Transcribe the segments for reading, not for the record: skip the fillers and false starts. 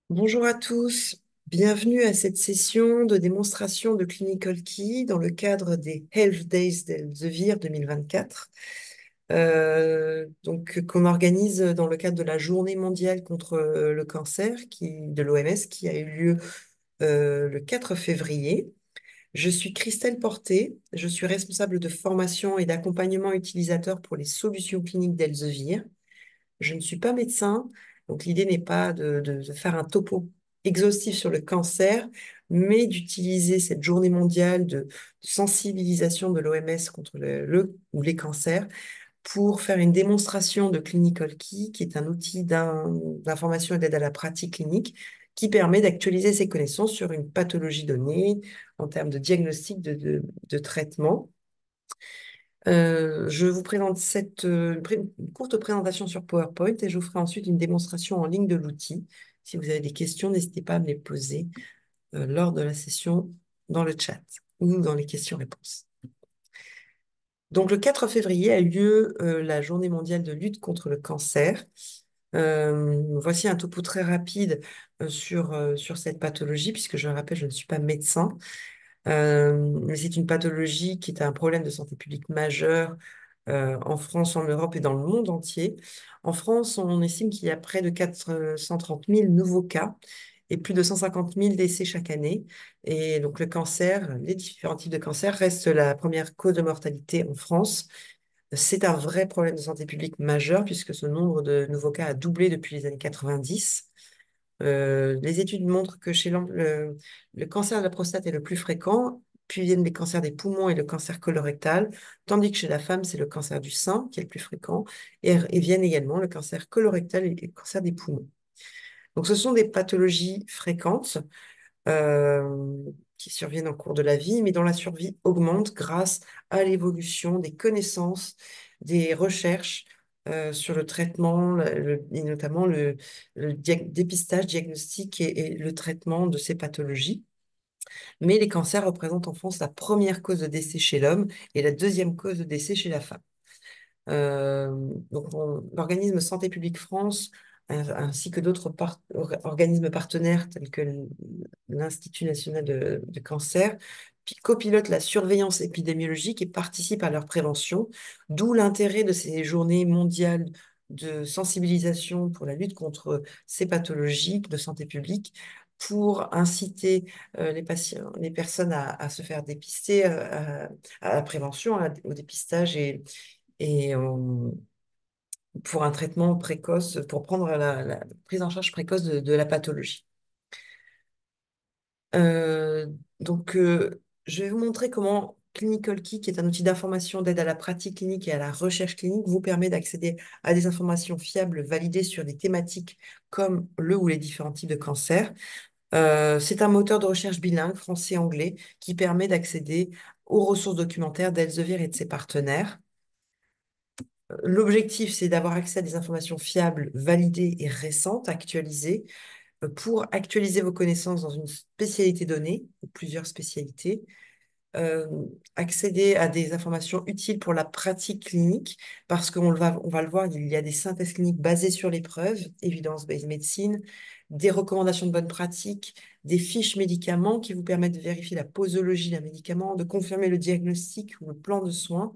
Bonjour à tous, bienvenue à cette session de démonstration de Clinical Key dans le cadre des Health Days d'Elsevier 2024, qu'on organise dans le cadre de la Journée mondiale contre le cancer de l'OMS qui a eu lieu le 4 février. Je suis Christelle Porté, je suis responsable de formation et d'accompagnement utilisateur pour les solutions cliniques d'Elsevier. Je ne suis pas médecin, donc l'idée n'est pas de faire un topo exhaustif sur le cancer, mais d'utiliser cette journée mondiale de sensibilisation de l'OMS contre le ou les cancers pour faire une démonstration de Clinical Key, qui est un outil d'information et d'aide à la pratique clinique qui permet d'actualiser ses connaissances sur une pathologie donnée en termes de diagnostic, de traitement. Je vous présente une courte présentation sur PowerPoint et je vous ferai ensuite une démonstration en ligne de l'outil. Si vous avez des questions, n'hésitez pas à me les poser lors de la session dans le chat ou dans les questions-réponses. Donc, le 4 février a eu lieu la journée mondiale de lutte contre le cancer. Voici un topo très rapide sur cette pathologie, puisque je le rappelle, je ne suis pas médecin. Mais c'est une pathologie qui est un problème de santé publique majeur en France, en Europe et dans le monde entier. En France, on estime qu'il y a près de 430 000 nouveaux cas et plus de 150 000 décès chaque année. Et donc le cancer, les différents types de cancer restent la première cause de mortalité en France. C'est un vrai problème de santé publique majeur puisque ce nombre de nouveaux cas a doublé depuis les années 90. Les études montrent que chez l'homme, le cancer de la prostate est le plus fréquent, puis viennent les cancers des poumons et le cancer colorectal, tandis que chez la femme, c'est le cancer du sein qui est le plus fréquent, et viennent également le cancer colorectal et le cancer des poumons. Donc, ce sont des pathologies fréquentes qui surviennent en cours de la vie, mais dont la survie augmente grâce à l'évolution des connaissances, des recherches sur le traitement, et notamment le dépistage, diagnostic et le traitement de ces pathologies. Mais les cancers représentent en France la première cause de décès chez l'homme et la deuxième cause de décès chez la femme. Euh, L'organisme Santé publique France, ainsi que d'autres organismes partenaires tels que l'Institut national de cancer, copilotent la surveillance épidémiologique et participent à leur prévention, d'où l'intérêt de ces journées mondiales de sensibilisation pour la lutte contre ces pathologies de santé publique, pour inciter les patients, les personnes à se faire dépister, à la prévention, au dépistage et pour un traitement précoce, pour prendre la prise en charge précoce de la pathologie. Euh, je vais vous montrer comment Clinical Key, qui est un outil d'information d'aide à la pratique clinique et à la recherche clinique, vous permet d'accéder à des informations fiables, validées sur des thématiques comme le ou les différents types de cancers. C'est un moteur de recherche bilingue, français-anglais, qui permet d'accéder aux ressources documentaires d'Elsevier et de ses partenaires. L'objectif, c'est d'avoir accès à des informations fiables, validées et récentes, actualisées, pour actualiser vos connaissances dans une spécialité donnée, ou plusieurs spécialités, euh, accéder à des informations utiles pour la pratique clinique, parce on va le voir, il y a des synthèses cliniques basées sur les preuves, evidence-based medicine, des recommandations de bonne pratique, des fiches médicaments qui vous permettent de vérifier la posologie d'un médicament, de confirmer le diagnostic ou le plan de soins.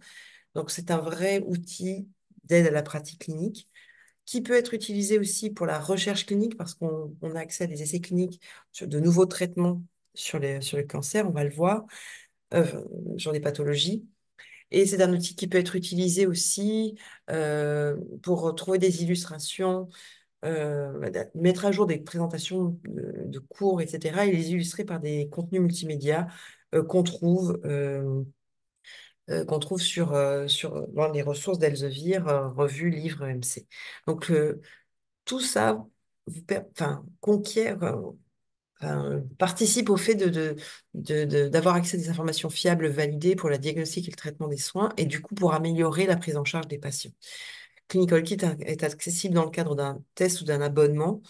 Donc, c'est un vrai outil d'aide à la pratique clinique qui peut être utilisé aussi pour la recherche clinique parce qu'on a accès à des essais cliniques sur de nouveaux traitements sur le cancer, on va le voir, sur des pathologies. Et c'est un outil qui peut être utilisé aussi pour trouver des illustrations, mettre à jour des présentations de cours, etc., et les illustrer par des contenus multimédia qu'on trouve dans les ressources d'Elsevier, revues, livres, MC. Donc, tout ça conquiert, participe au fait d'avoir accès à des informations fiables, validées pour la diagnostic et le traitement des soins, et du coup pour améliorer la prise en charge des patients. Clinical Kit est accessible dans le cadre d'un test ou d'un abonnement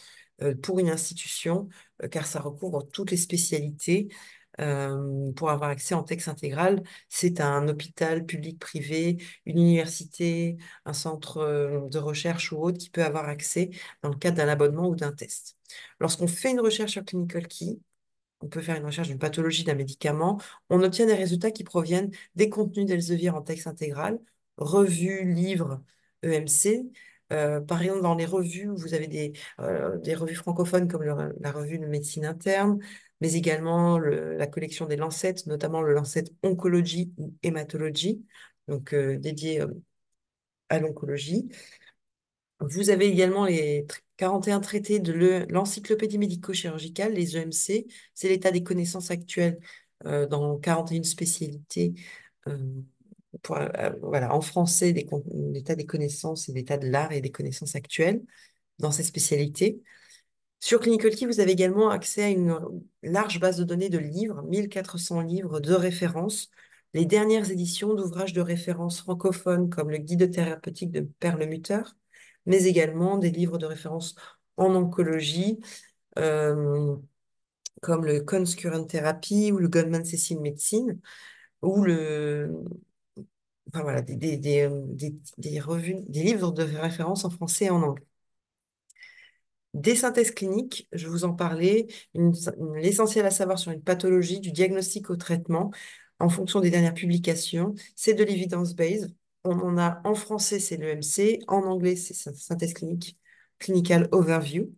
pour une institution, car ça recouvre toutes les spécialités. pour avoir accès en texte intégral. C'est un hôpital public-privé, une université, un centre de recherche ou autre qui peut avoir accès dans le cadre d'un abonnement ou d'un test. Lorsqu'on fait une recherche sur Clinical Key, on peut faire une recherche d'une pathologie, d'un médicament, on obtient des résultats qui proviennent des contenus d'Elsevier en texte intégral, revues, livres, EMC. Par exemple, dans les revues, vous avez des revues francophones comme la revue de médecine interne, mais également la collection des Lancet, notamment le Lancet Oncologie ou Hématologie, donc dédié à l'oncologie. Vous avez également les 41 traités de l'encyclopédie médico-chirurgicale, les EMC. C'est l'état des connaissances actuelles dans 41 spécialités. euh, voilà, en français, l'état des connaissances et l'état de l'art et des connaissances actuelles dans ces spécialités. Sur Clinical Key, vous avez également accès à une large base de données de livres, 1400 livres de référence, les dernières éditions d'ouvrages de référence francophones comme le Guide thérapeutique de Perlemutter, mais également des livres de référence en oncologie, euh, comme le Cons Current Therapy ou le Goldman Cecil Medicine, ou enfin voilà, des revues, des livres de référence en français et en anglais. Des synthèses cliniques, je vous en parlais, l'essentiel à savoir sur une pathologie, du diagnostic au traitement, en fonction des dernières publications, c'est de l'evidence-based. On en a en français, c'est l'EMC, en anglais, c'est synthèse clinique, clinical overview.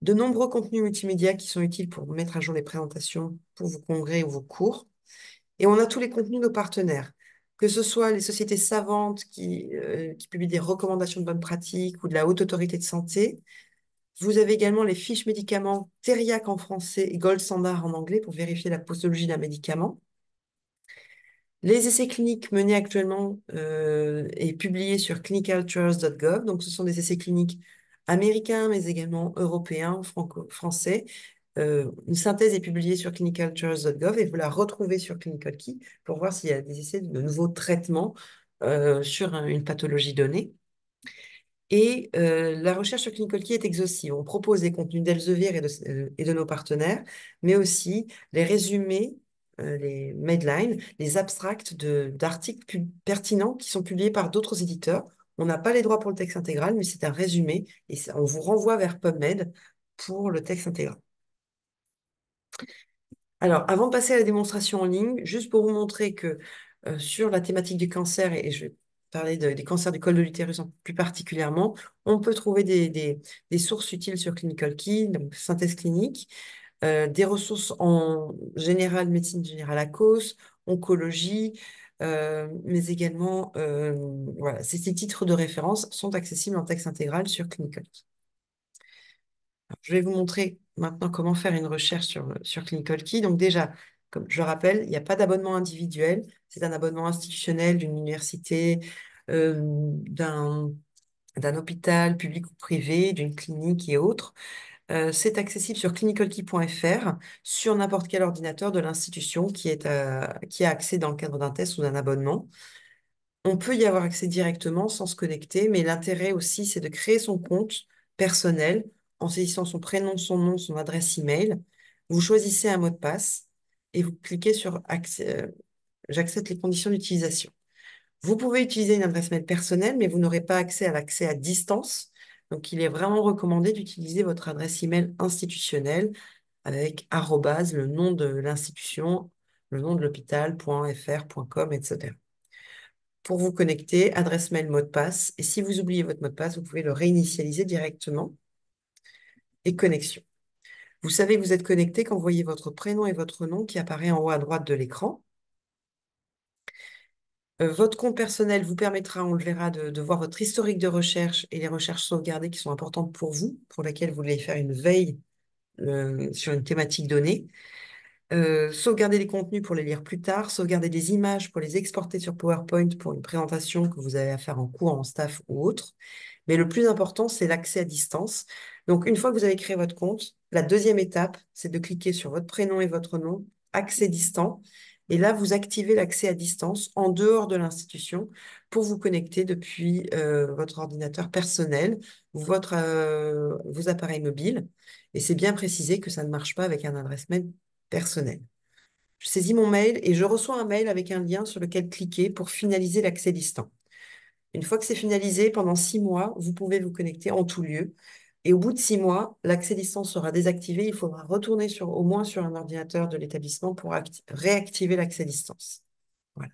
De nombreux contenus multimédia qui sont utiles pour mettre à jour les présentations pour vos congrès ou vos cours. Et on a tous les contenus de nos partenaires, que ce soit les sociétés savantes qui publient des recommandations de bonne pratique ou de la haute autorité de santé. Vous avez également les fiches médicaments Teriac en français et Gold Standard en anglais pour vérifier la posologie d'un médicament. Les essais cliniques menés actuellement et publiés sur clinicaltrials.gov. Donc, ce sont des essais cliniques américains, mais également européens, français. Une synthèse est publiée sur clinicaltrials.gov et vous la retrouvez sur Clinical Key pour voir s'il y a des essais de nouveaux traitements sur une pathologie donnée. Et la recherche sur Clinical Key est exhaustive. On propose des contenus d'Elsevier et de nos partenaires, mais aussi les résumés, les Medlines, les abstracts d'articles pertinents qui sont publiés par d'autres éditeurs. On n'a pas les droits pour le texte intégral, mais c'est un résumé et on vous renvoie vers PubMed pour le texte intégral. Alors, avant de passer à la démonstration en ligne, juste pour vous montrer que sur la thématique du cancer, et je vais parler des cancers du col de l'utérus plus particulièrement, on peut trouver des sources utiles sur Clinical Key, donc synthèse clinique, des ressources en général, médecine générale à cause, oncologie, mais également, voilà, ces titres de référence sont accessibles en texte intégral sur Clinical Key. Je vais vous montrer maintenant comment faire une recherche sur Clinical Key. Donc déjà, comme je le rappelle, il n'y a pas d'abonnement individuel. C'est un abonnement institutionnel d'une université, d'un hôpital public ou privé, d'une clinique et autres. C'est accessible sur clinicalkey.fr sur n'importe quel ordinateur de l'institution qui a accès dans le cadre d'un test ou d'un abonnement. On peut y avoir accès directement sans se connecter, mais l'intérêt aussi, c'est de créer son compte personnel en saisissant son prénom, son nom, son adresse email. Vous choisissez un mot de passe et vous cliquez sur J'accepte les conditions d'utilisation. Vous pouvez utiliser une adresse mail personnelle, mais vous n'aurez pas accès à l'accès à distance. Donc, il est vraiment recommandé d'utiliser votre adresse email institutionnelle avec arrobase, le nom de l'institution, le nom de l'hôpital, .fr, .com, etc. Pour vous connecter, adresse mail, mot de passe. Et si vous oubliez votre mot de passe, vous pouvez le réinitialiser directement. Et connexion. Vous savez que vous êtes connecté quand vous voyez votre prénom et votre nom qui apparaît en haut à droite de l'écran. Votre compte personnel vous permettra, on le verra, de voir votre historique de recherche et les recherches sauvegardées qui sont importantes pour vous, pour lesquelles vous voulez faire une veille sur une thématique donnée. Sauvegarder les contenus pour les lire plus tard, sauvegarder des images pour les exporter sur PowerPoint pour une présentation que vous avez à faire en cours, en staff ou autre. Mais le plus important, c'est l'accès à distance. Donc, une fois que vous avez créé votre compte, la deuxième étape, c'est de cliquer sur votre prénom et votre nom, accès distant. Et là, vous activez l'accès à distance en dehors de l'institution pour vous connecter depuis votre ordinateur personnel ou vos appareils mobiles. Et c'est bien précisé que ça ne marche pas avec un adresse mail personnelle. Je saisis mon mail et je reçois un mail avec un lien sur lequel cliquer pour finaliser l'accès distant. Une fois que c'est finalisé, pendant 6 mois, vous pouvez vous connecter en tout lieu. Et au bout de 6 mois, l'accès distance sera désactivé. Il faudra retourner au moins sur un ordinateur de l'établissement pour réactiver l'accès distance. Voilà.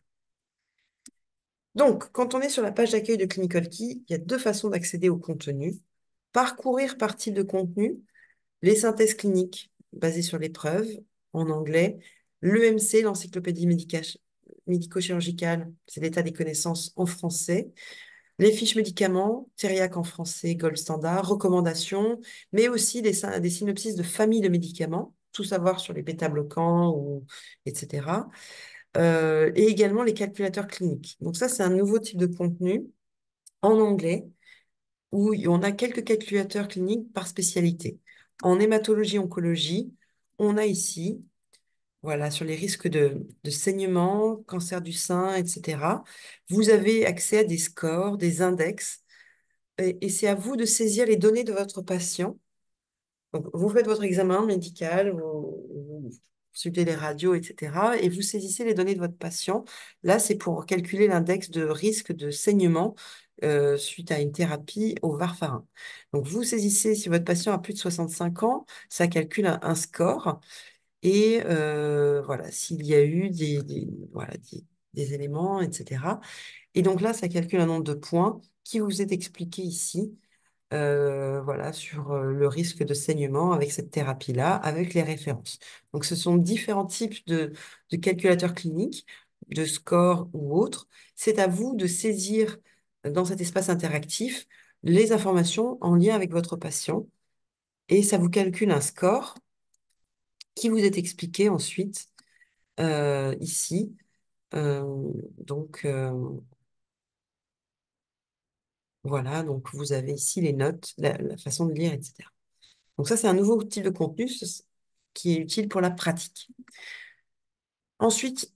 Donc, quand on est sur la page d'accueil de Clinical Key, il y a deux façons d'accéder au contenu. Parcourir par type de contenu, les synthèses cliniques basées sur l'épreuve en anglais, l'EMC, l'encyclopédie médico-chirurgicale, c'est l'état des connaissances en français, les fiches médicaments, Thériaque en français, Gold Standard, recommandations, mais aussi des synopsis de familles de médicaments, tout savoir sur les bêta-bloquants, etc. Et également les calculateurs cliniques. Donc ça, c'est un nouveau type de contenu en anglais où on a quelques calculateurs cliniques par spécialité. En hématologie-oncologie, on a ici, voilà, sur les risques de saignement, cancer du sein, etc. Vous avez accès à des scores, des index, et c'est à vous de saisir les données de votre patient. Donc, vous faites votre examen médical, vous consultez les radios, etc. Et vous saisissez les données de votre patient. Là, c'est pour calculer l'index de risque de saignement suite à une thérapie au varfarin. Donc, vous saisissez, si votre patient a plus de 65 ans, ça calcule un score. Et voilà, s'il y a eu voilà, des éléments, etc. Et donc là, ça calcule un nombre de points qui vous est expliqué ici, voilà, sur le risque de saignement avec cette thérapie-là, avec les références. Donc, ce sont différents types de calculateurs cliniques, de scores ou autres. C'est à vous de saisir dans cet espace interactif les informations en lien avec votre patient et ça vous calcule un score qui vous est expliqué ensuite ici. Donc, voilà, donc vous avez ici les notes, la façon de lire, etc. Donc ça, c'est un nouveau type de contenu qui est utile pour la pratique. Ensuite,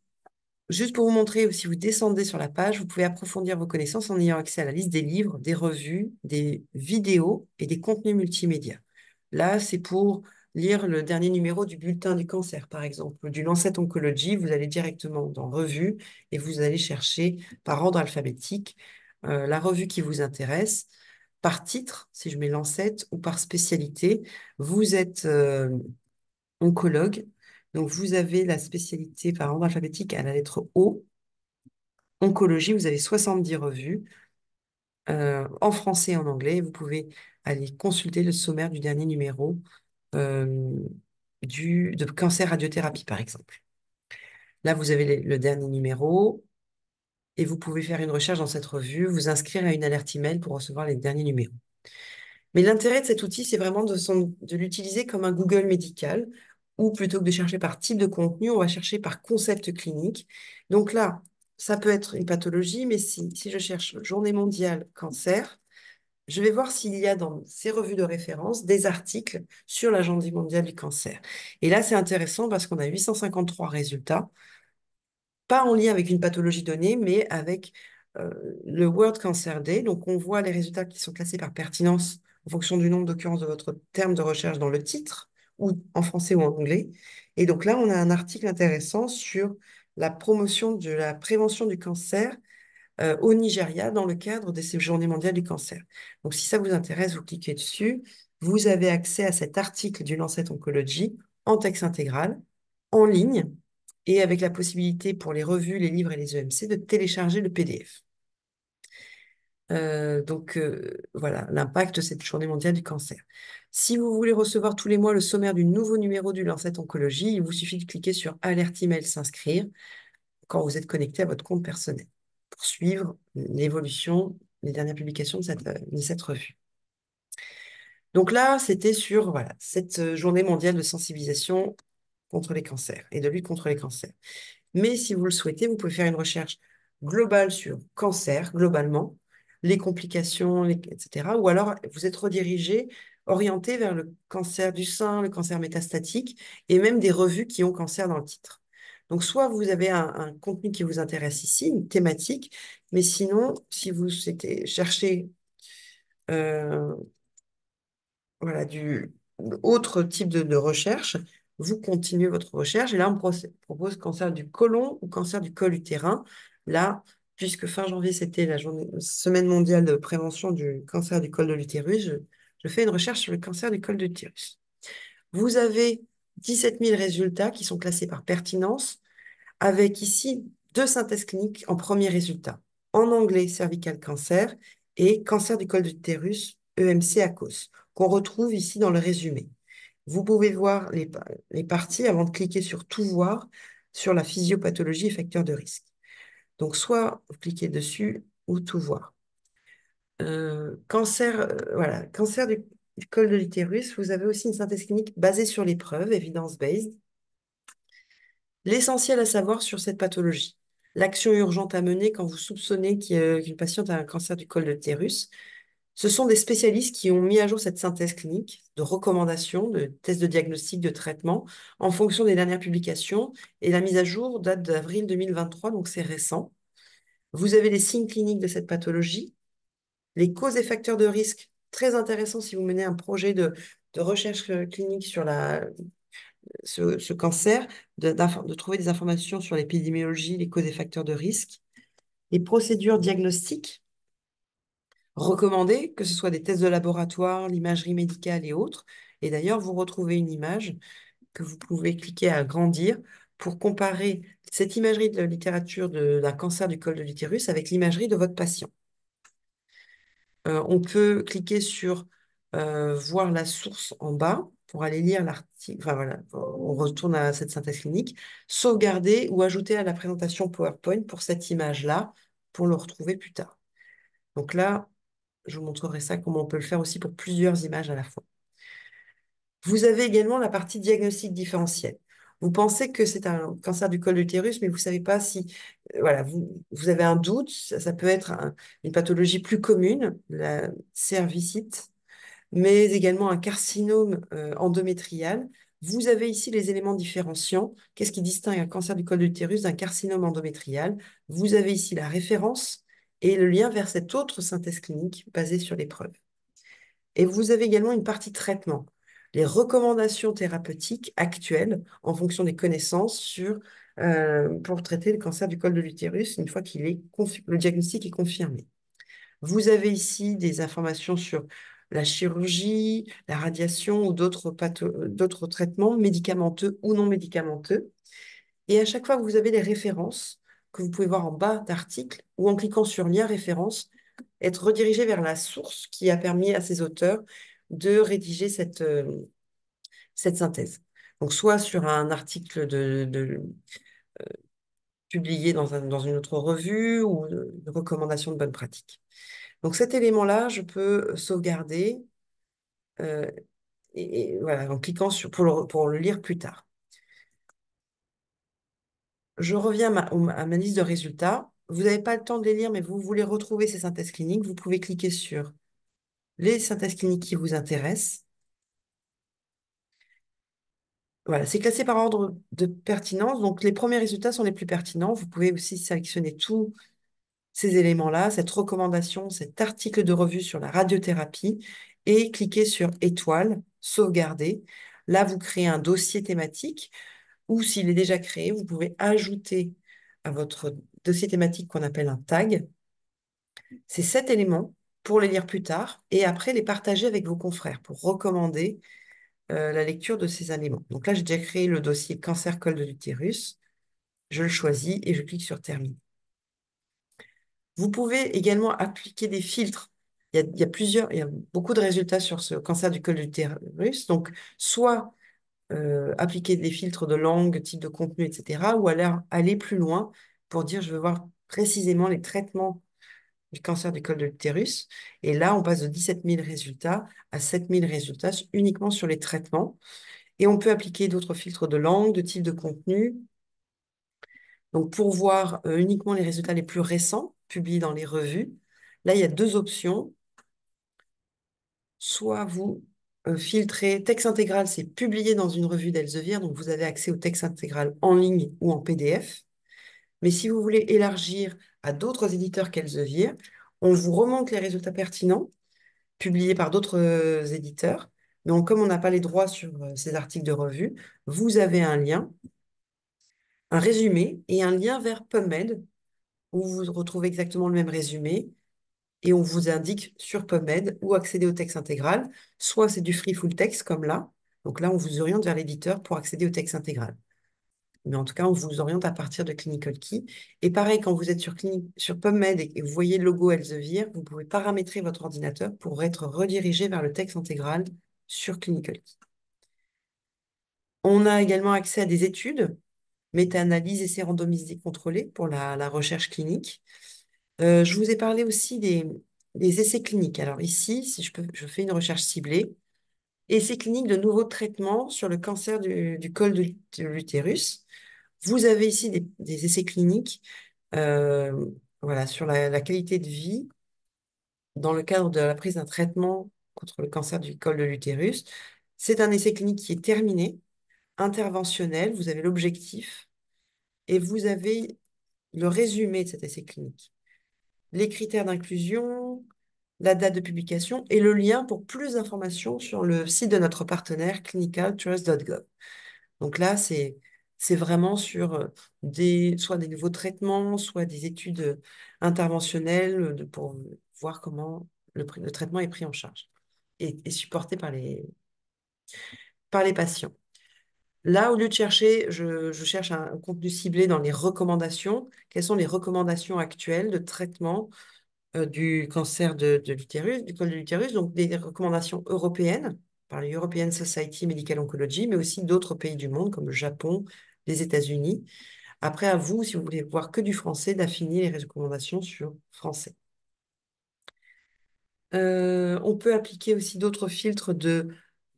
juste pour vous montrer, si vous descendez sur la page, vous pouvez approfondir vos connaissances en ayant accès à la liste des livres, des revues, des vidéos et des contenus multimédia. Là, c'est pour lire le dernier numéro du bulletin du cancer, par exemple, du Lancet Oncology. Vous allez directement dans Revue et vous allez chercher par ordre alphabétique la revue qui vous intéresse, par titre, si je mets Lancet, ou par spécialité. Vous êtes oncologue, donc vous avez la spécialité par ordre alphabétique à la lettre O. Oncologie, vous avez 70 revues en français et en anglais. Vous pouvez aller consulter le sommaire du dernier numéro euh, de cancer radiothérapie, par exemple. Là, vous avez le dernier numéro et vous pouvez faire une recherche dans cette revue, vous inscrire à une alerte email pour recevoir les derniers numéros. Mais l'intérêt de cet outil, c'est vraiment de l'utiliser comme un Google médical, ou plutôt que de chercher par type de contenu, on va chercher par concept clinique. Donc là, ça peut être une pathologie, mais si je cherche Journée mondiale cancer, je vais voir s'il y a dans ces revues de référence des articles sur la Journée mondiale du cancer. Et là, c'est intéressant parce qu'on a 853 résultats, pas en lien avec une pathologie donnée, mais avec le World Cancer Day. Donc, on voit les résultats qui sont classés par pertinence en fonction du nombre d'occurrences de votre terme de recherche dans le titre, ou en français ou en anglais. Et donc là, on a un article intéressant sur la promotion de la prévention du cancer au Nigeria dans le cadre de ces journées mondiales du cancer. Donc, si ça vous intéresse, vous cliquez dessus. Vous avez accès à cet article du Lancet Oncology en texte intégral, en ligne, et avec la possibilité pour les revues, les livres et les EMC de télécharger le PDF. Voilà l'impact de cette journée mondiale du cancer. Si vous voulez recevoir tous les mois le sommaire du nouveau numéro du Lancet Oncologie, il vous suffit de cliquer sur Alerte email s'inscrire quand vous êtes connecté à votre compte personnel pour suivre l'évolution, les dernières publications de cette revue. Donc là, c'était sur voilà, cette journée mondiale de sensibilisation contre les cancers et de lutte contre les cancers. Mais si vous le souhaitez, vous pouvez faire une recherche globale sur cancer, globalement, les complications, etc. Ou alors, vous êtes redirigé, orienté vers le cancer du sein, le cancer métastatique, et même des revues qui ont cancer dans le titre. Donc, soit vous avez un contenu qui vous intéresse ici, une thématique, mais sinon, si vous souhaitez chercher voilà, autre type de recherche, vous continuez votre recherche. Et là, on propose cancer du côlon ou cancer du col utérin. Là, puisque fin janvier, c'était la semaine mondiale de prévention du cancer du col de l'utérus, je fais une recherche sur le cancer du col de l'utérus. Vous avez 17 000 résultats qui sont classés par pertinence, avec ici 2 synthèses cliniques en premier résultat. En anglais, cervical cancer et cancer du col de l'utérus, EMC ACOS, qu'on retrouve ici dans le résumé. Vous pouvez voir les parties avant de cliquer sur Tout voir sur la physiopathologie et facteurs de risque. Donc, soit vous cliquez dessus ou Tout voir. Voilà, cancer du col de l'utérus, vous avez aussi une synthèse clinique basée sur les preuves, evidence-based. L'essentiel à savoir sur cette pathologie. L'action urgente à mener quand vous soupçonnez qu'une patiente a un cancer du col de l'utérus. Ce sont des spécialistes qui ont mis à jour cette synthèse clinique de recommandations, de tests de diagnostic, de traitement, en fonction des dernières publications. Et la mise à jour date d'avril 2023, donc c'est récent. Vous avez les signes cliniques de cette pathologie, les causes et facteurs de risque, très intéressant si vous menez un projet de recherche clinique sur ce cancer, de trouver des informations sur l'épidémiologie, les causes et facteurs de risque, les procédures diagnostiques recommandées, que ce soit des tests de laboratoire, l'imagerie médicale et autres. Et d'ailleurs, vous retrouvez une image que vous pouvez cliquer à agrandir pour comparer cette imagerie de la littérature d'un cancer du col de l'utérus avec l'imagerie de votre patient. On peut cliquer sur voir la source en bas pour aller lire l'article. Enfin voilà, on retourne à cette synthèse clinique, sauvegarder ou ajouter à la présentation PowerPoint pour cette image-là, pour le retrouver plus tard. Donc là, je vous montrerai ça, comment on peut le faire aussi pour plusieurs images à la fois. Vous avez également la partie diagnostic différentiel. Vous pensez que c'est un cancer du col de l'utérus, mais vous ne savez pas si, voilà, vous avez un doute, ça peut être une pathologie plus commune, la cervicite, mais également un carcinome endométrial. Vous avez ici les éléments différenciants. Qu'est-ce qui distingue un cancer du col de l'utérus d'un carcinome endométrial? Vous avez ici la référence et le lien vers cette autre synthèse clinique basée sur les preuves. Et vous avez également une partie traitement, les recommandations thérapeutiques actuelles en fonction des connaissances pour traiter le cancer du col de l'utérus une fois le diagnostic est confirmé. Vous avez ici des informations sur la chirurgie, la radiation ou d'autres traitements médicamenteux ou non médicamenteux. Et à chaque fois, vous avez les références que vous pouvez voir en bas d'article ou en cliquant sur lien référence, être redirigé vers la source qui a permis à ces auteurs de rédiger cette synthèse. Donc, soit sur un article publié dans une autre revue ou de recommandation de bonne pratique. Donc, cet élément-là, je peux sauvegarder euh, et voilà, en cliquant pour le lire plus tard. Je reviens à ma liste de résultats. Vous n'avez pas le temps de les lire, mais vous voulez retrouver ces synthèses cliniques. Vous pouvez cliquer sur les synthèses cliniques qui vous intéressent. Voilà, c'est classé par ordre de pertinence. Donc, les premiers résultats sont les plus pertinents. Vous pouvez aussi sélectionner tous ces éléments-là, cette recommandation, cet article de revue sur la radiothérapie et cliquer sur étoile, sauvegarder. Là, vous créez un dossier thématique ou s'il est déjà créé, vous pouvez ajouter à votre dossier thématique qu'on appelle un tag ces 7 éléments pour les lire plus tard et après les partager avec vos confrères pour recommander la lecture de ces éléments. Donc là, j'ai déjà créé le dossier cancer col de l'utérus. Je le choisis et je clique sur terminer. Vous pouvez également appliquer des filtres. Il y a beaucoup de résultats sur ce cancer du col de l'utérus. Donc, soit appliquer des filtres de langue, type de contenu, etc. Ou alors aller plus loin pour dire je veux voir précisément les traitements du cancer du col de l'utérus. Et là, on passe de 17 000 résultats à 7 000 résultats uniquement sur les traitements. Et on peut appliquer d'autres filtres de langue, de type de contenu. Donc, pour voir uniquement les résultats les plus récents, publiés dans les revues, là, il y a 2 options. Soit vous filtrez texte intégral, c'est publié dans une revue d'Elsevier, donc vous avez accès au texte intégral en ligne ou en PDF. Mais si vous voulez élargir à d'autres éditeurs qu'Elsevier, on vous remonte les résultats pertinents publiés par d'autres éditeurs Mais comme on n'a pas les droits sur ces articles de revue, vous avez un lien, un résumé et un lien vers PubMed où vous retrouvez exactement le même résumé et on vous indique sur PubMed où accéder au texte intégral. Soit c'est du free full text comme là. Donc là, on vous oriente vers l'éditeur pour accéder au texte intégral. Mais en tout cas, on vous oriente à partir de Clinical Key. Et pareil, quand vous êtes sur PubMed et que vous voyez le logo Elsevier, vous pouvez paramétrer votre ordinateur pour être redirigé vers le texte intégral sur Clinical Key. On a également accès à des études, méta-analyse, essais randomisés contrôlés pour la recherche clinique. Je vous ai parlé aussi des essais cliniques. Alors ici, si je fais une recherche ciblée, essais cliniques de nouveaux traitements sur le cancer du col de l'utérus. Vous avez ici des essais cliniques voilà, sur la qualité de vie dans le cadre de la prise d'un traitement contre le cancer du col de l'utérus. C'est un essai clinique qui est terminé, interventionnel. Vous avez l'objectif et vous avez le résumé de cet essai clinique. Les critères d'inclusion, la date de publication et le lien pour plus d'informations sur le site de notre partenaire clinicaltrust.gov. Donc là, c'est vraiment sur soit des nouveaux traitements, soit des études interventionnelles pour voir comment le traitement est pris en charge et supporté par les patients. Là, au lieu de chercher, je cherche un contenu ciblé dans les recommandations. Quelles sont les recommandations actuelles de traitement du cancer de l'utérus, du col de l'utérus, donc des recommandations européennes par la European Society Medical Oncology, mais aussi d'autres pays du monde comme le Japon, les États-Unis. Après, à vous, si vous voulez voir que du français, d'affiner les recommandations sur français. On peut appliquer aussi d'autres filtres de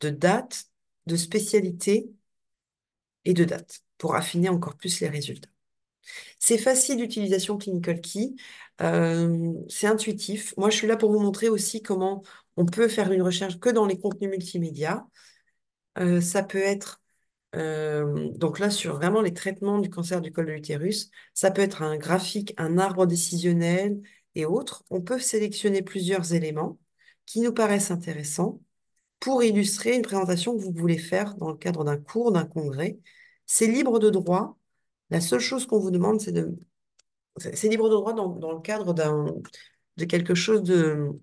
date, de spécialité et de date pour affiner encore plus les résultats. C'est facile d'utilisation Clinical Key, c'est intuitif. Moi, je suis là pour vous montrer aussi comment on peut faire une recherche que dans les contenus multimédia. Ça peut être, donc là, sur vraiment les traitements du cancer du col de l'utérus, ça peut être un graphique, un arbre décisionnel et autres. On peut sélectionner plusieurs éléments qui nous paraissent intéressants pour illustrer une présentation que vous voulez faire dans le cadre d'un cours, d'un congrès. C'est libre de droit. La seule chose qu'on vous demande, c'est libre de droit dans le cadre de quelque chose de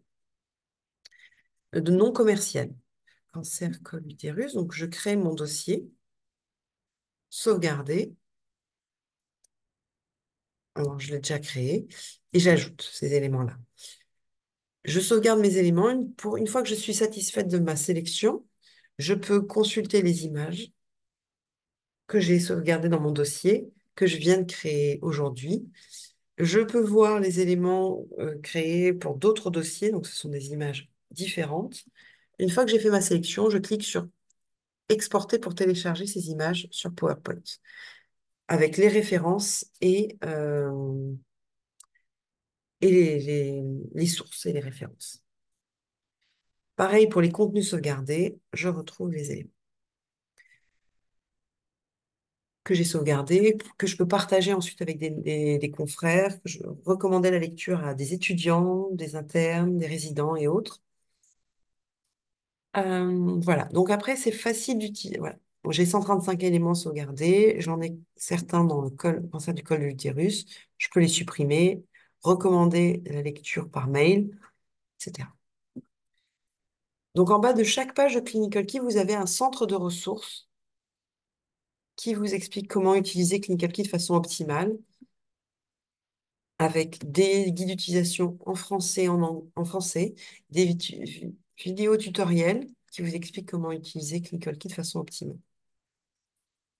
non commercial. Cancer col utérus, donc je crée mon dossier, sauvegarder. Alors, je l'ai déjà créé et j'ajoute ces éléments-là. Je sauvegarde mes éléments. Une fois que je suis satisfaite de ma sélection, je peux consulter les images que j'ai sauvegardées dans mon dossier, que je viens de créer aujourd'hui. Je peux voir les éléments créés pour d'autres dossiers, donc ce sont des images différentes. Une fois que j'ai fait ma sélection, je clique sur Exporter pour télécharger ces images sur PowerPoint avec les références et les sources et les références. Pareil pour les contenus sauvegardés, je retrouve les éléments que j'ai sauvegardés, que je peux partager ensuite avec des confrères, que je recommandais la lecture à des étudiants, des internes, des résidents et autres. Voilà, donc après, c'est facile d'utiliser. Voilà. Bon, j'ai 135 éléments sauvegardés, j'en ai certains dans le cancer du col de l'utérus, je peux les supprimer, recommander la lecture par mail, etc. Donc en bas de chaque page de Clinical Key, vous avez un centre de ressources qui vous explique comment utiliser Clinical Key de façon optimale, avec des guides d'utilisation en français, en français, des vidéos tutoriels qui vous expliquent comment utiliser Clinical Key de façon optimale.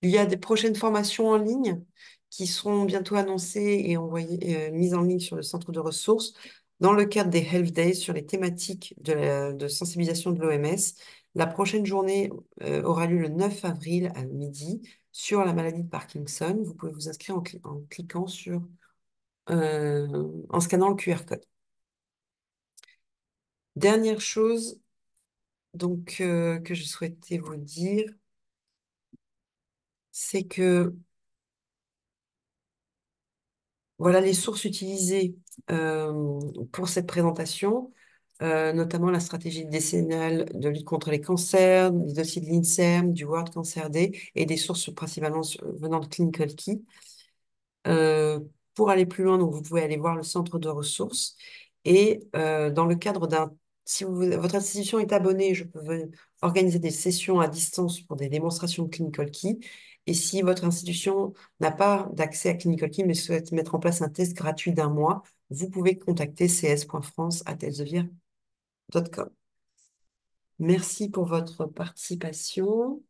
Il y a des prochaines formations en ligne qui seront bientôt annoncées et mises en ligne sur le centre de ressources dans le cadre des Health Days sur les thématiques de sensibilisation de l'OMS. La prochaine journée aura lieu le 9 avril à midi sur la maladie de Parkinson. Vous pouvez vous inscrire en cliquant en scannant le QR code. Dernière chose donc, que je souhaitais vous dire, c'est que voilà les sources utilisées pour cette présentation. notamment la stratégie décennale de lutte contre les cancers, des dossiers de l'INSERM, du World Cancer Day et des sources principalement venant de Clinical Key. Euh, pour aller plus loin, donc vous pouvez aller voir le centre de ressources et dans le cadre si votre institution est abonnée, je peux organiser des sessions à distance pour des démonstrations de Clinical Key. Et si votre institution n'a pas d'accès à Clinical Key mais souhaite mettre en place un test gratuit d'un mois, vous pouvez contacter cs.france@elsevier.com. Merci pour votre participation.